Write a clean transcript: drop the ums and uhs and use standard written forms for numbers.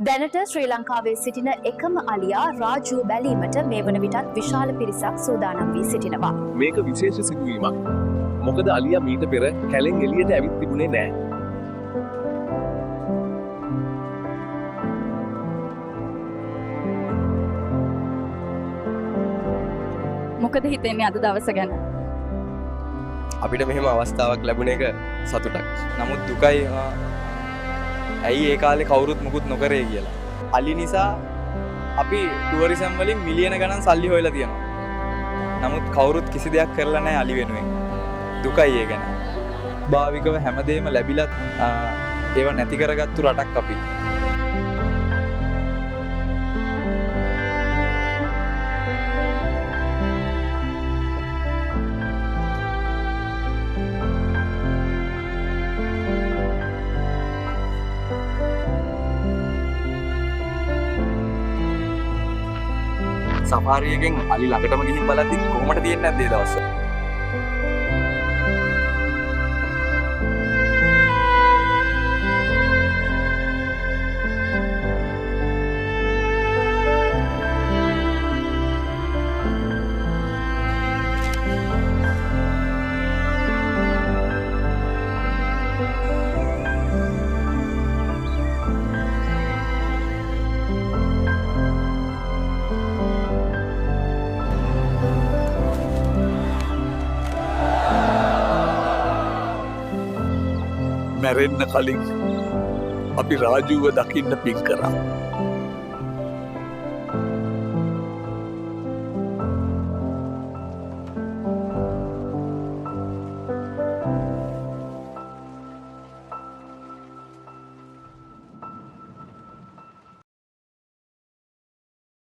දැනට ශ්‍රී ලංකාවේ සිටින එකම අලියා රාජුව බැලීමට මේ වන විටත් විශාල පිරිසක් සූදානම් වී සිටිනවා. මේක විශේෂ සිදුවීමක්. මොකද අලියා මීට පෙර කැලෙන් එළියට ඇවිත් තිබුණේ නෑ. මොකද හිතෙන්නේ අද දවස ගැන? අපිට මෙහෙම අවස්ථාවක් ලැබුණ එක සතුටක්. නමුත් දුකයි ඇයි ඒ කාලේ කවුරුත් මුකුත් නොකරේ කියලා. අලි නිසා අපි ටුවරිසම් වලින් මිලියන ගණන් සල්ලි හොයලා තියෙනවා. නමුත් කවුරුත් කිසි දෙයක් කරලා නැහැ අලි වෙනුවෙන්. දුකයි ඒ ගැන. භාවිකව හැමදේම ලැබිලත් ඒව නැති කරගත්තු රටක් අපි. සෆාරියකින් අලි ළඟටම ගිහින් බලද්දි කොහොමද තියෙන්නේ නැද්ද ඒ දවස්වල? මැරෙන්න කලින් අපි රාජුව දකින්න පින් කරා.